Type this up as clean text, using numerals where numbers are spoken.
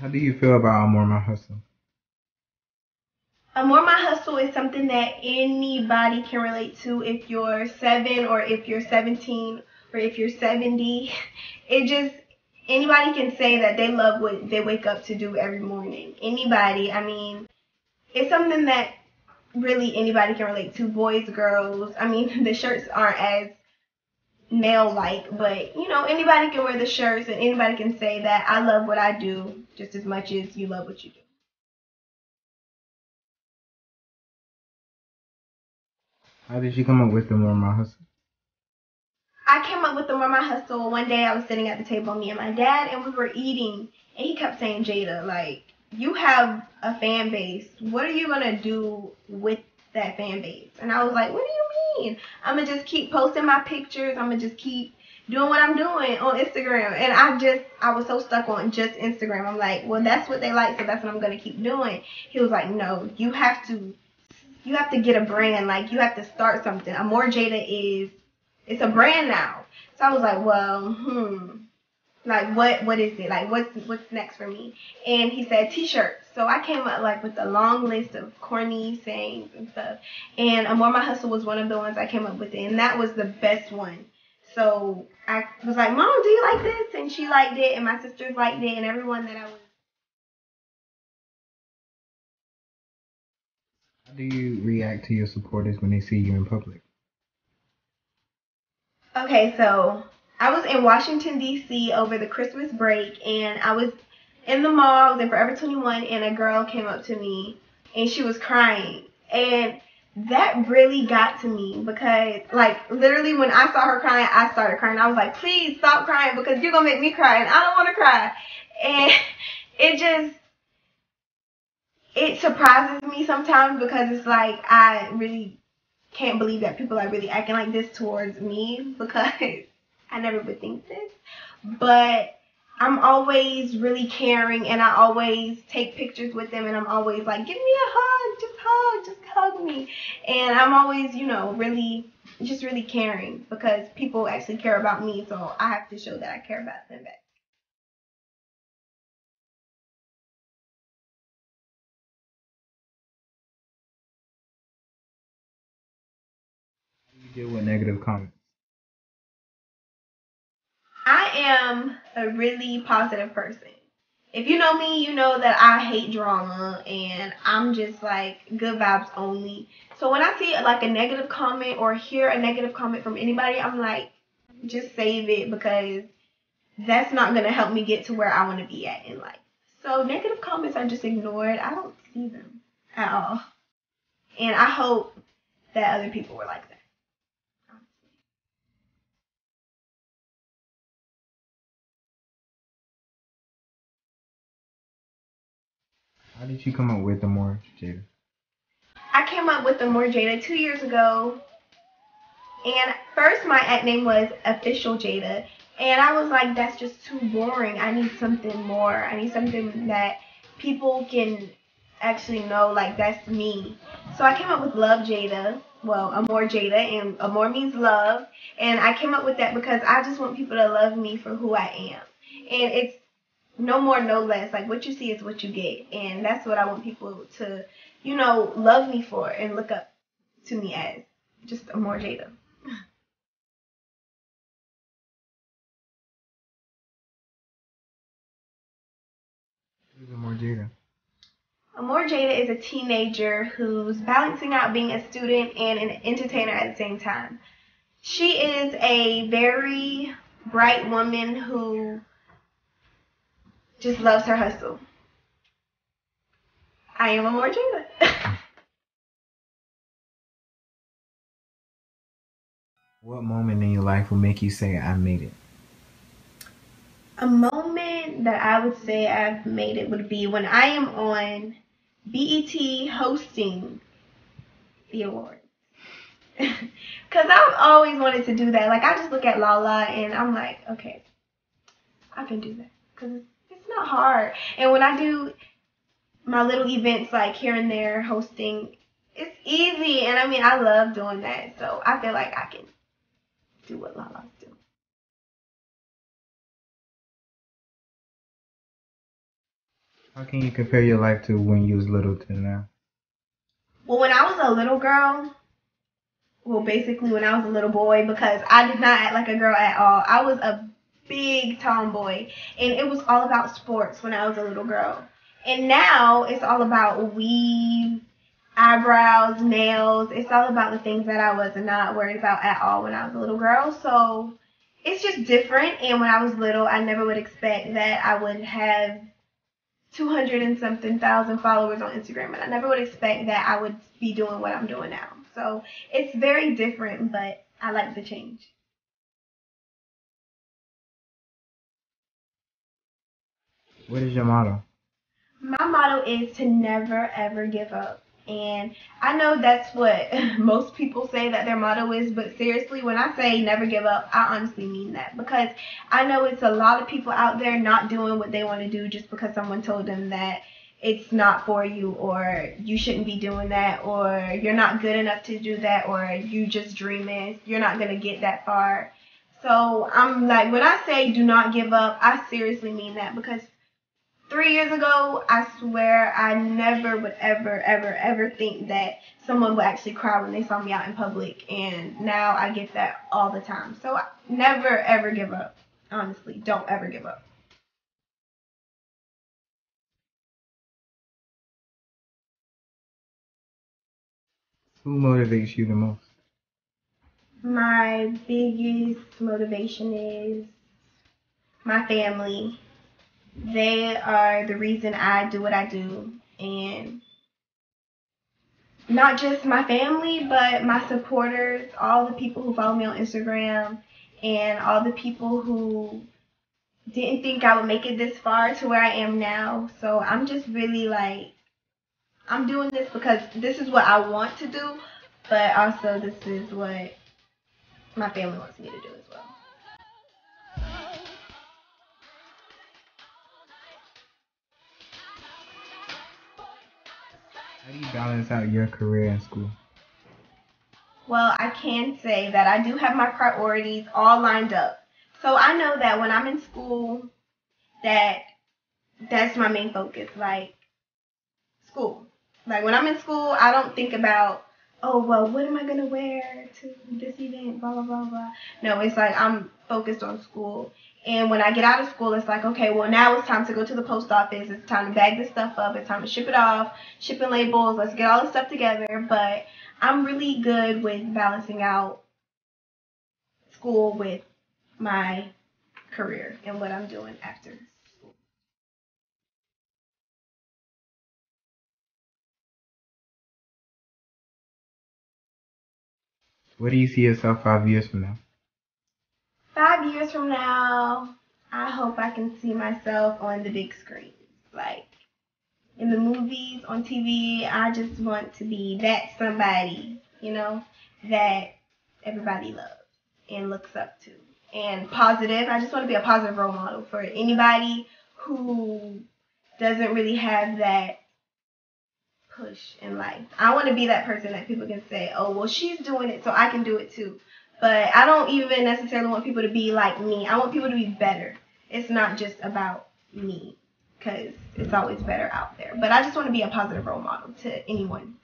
How do you feel about More My Hustle? More My Hustle is something that anybody can relate to if you're 7 or if you're 17 or if you're 70. It just, anybody can say that they love what they wake up to do every morning. Anybody. I mean, it's something that really anybody can relate to, boys, girls. I mean, the shirts aren't as male like, but anybody can wear the shirts and anybody can say that I love what I do just as much as you love what you do. How did you come up with the More My Hustle? I came up with the More My Hustle. One day I was sitting at the table, me and my dad, and we were eating, and he kept saying, Jada, like, you have a fan base. What are you going to do with that fan base? And I was like, what do you mean? I'm going to just keep posting my pictures. I'm going to just keep doing what I'm doing on Instagram. And I was so stuck on just Instagram. I'm like, well, that's what they like, so that's what I'm going to keep doing. He was like, no, you have to get a brand. Like, you have to start something. AmourJayda it's a brand now. So I was like, well, like what is it? Like what's next for me? And he said t-shirts. So I came up like with a long list of corny sayings and stuff. And More My Hustle was one of the ones I came up with, and that was the best one. So I was like, Mom, do you like this? And she liked it, and my sisters liked it, and everyone that I was. How do you react to your supporters when they see you in public? Okay, so I was in Washington, D.C. over the Christmas break, and I was in the mall. I was in Forever 21, and a girl came up to me, and she was crying. And that really got to me because, like, literally when I saw her crying, I started crying. I was like, please stop crying because you're going to make me cry, and I don't want to cry. And it surprises me sometimes because it's like I really can't believe that people are really acting like this towards me because I never would think this. But I'm always really caring, and I always take pictures with them, and I'm always like, give me a hug, just hug me. And I'm always, really caring because people actually care about me, so I have to show that I care about them back. How do you deal with negative comments? I am a really positive person. If you know me, you know that I hate drama and I'm just like good vibes only. So when I see like a negative comment or hear a negative comment from anybody, I'm like, just save it because that's not going to help me get to where I want to be at in life. So negative comments are just ignored. I don't see them at all. And I hope that other people were like that. How did you come up with the More Jada? I came up with the AmourJayda 2 years ago. And first my act name was Official Jada. And I was like, that's just too boring. I need something more. I need something that people can actually know, like, that's me. So I came up with Love Jada. Well, AmourJayda, and Amor means love. And I came up with that because I just want people to love me for who I am. And it's no more, no less. Like, what you see is what you get. And that's what I want people to, love me for and look up to me as. Just AmourJayda. What is More Jada? AmourJayda is a teenager who's balancing out being a student and an entertainer at the same time. She is a very bright woman who just loves her hustle. I am AmourJayda. What moment in your life will make you say, I made it? A moment that I would say I've made it would be when I am on BET hosting the awards. Because I've always wanted to do that. Like, I just look at Lala and I'm like, okay, I can do that. Because it's not hard. And when I do my little events, like here and there, hosting, it's easy. And I mean, I love doing that. So I feel like I can do what Lala's doing. How can you compare your life to when you was little to now? Well, when I was a little girl, well, basically when I was a little boy, because I did not act like a girl at all. I was a big tomboy, and it was all about sports when I was a little girl. And now it's all about weave, eyebrows, nails. It's all about the things that I was not worried about at all when I was a little girl. So it's just different. And when I was little, I never would expect that I would have 200 and something thousand followers on Instagram, and I never would expect that I would be doing what I'm doing now. So it's very different, but I like the change. What is your motto? My motto is to never ever give up. And I know that's what most people say that their motto is, but seriously, when I say never give up, I honestly mean that, because I know it's a lot of people out there not doing what they want to do just because someone told them that it's not for you, or you shouldn't be doing that, or you're not good enough to do that, or you just dreaming, you're not going to get that far. So I'm like, when I say do not give up, I seriously mean that, because 3 years ago, I swear I never would ever think that someone would actually cry when they saw me out in public, and now I get that all the time. So never ever give up. Honestly, don't ever give up. Who motivates you the most? My biggest motivation is my family. They are the reason I do what I do, and not just my family, but my supporters, all the people who follow me on Instagram, and all the people who didn't think I would make it this far to where I am now. So I'm just really like, I'm doing this because this is what I want to do, but also this is what my family wants me to do as well. How do you balance out your career and school? Well, I can say that I do have my priorities all lined up. So I know that when I'm in school, that that's my main focus. Like, school. Like, when I'm in school, I don't think about, oh, well, what am I going to wear to this event, blah, blah, blah, blah. No, it's like I'm focused on school. And when I get out of school, it's like, okay, well, now it's time to go to the post office. It's time to bag this stuff up. It's time to ship it off, shipping labels. Let's get all this stuff together. But I'm really good with balancing out school with my career and what I'm doing after. Where do you see yourself 5 years from now? 5 years from now, I hope I can see myself on the big screen. Like in the movies, on TV, I just want to be that somebody, that everybody loves and looks up to. And positive. I just want to be a positive role model for anybody who doesn't really have that push in life. I want to be that person that people can say, oh, well, she's doing it, so I can do it too. But I don't even necessarily want people to be like me. I want people to be better. It's not just about me, because it's always better out there. But I just want to be a positive role model to anyone.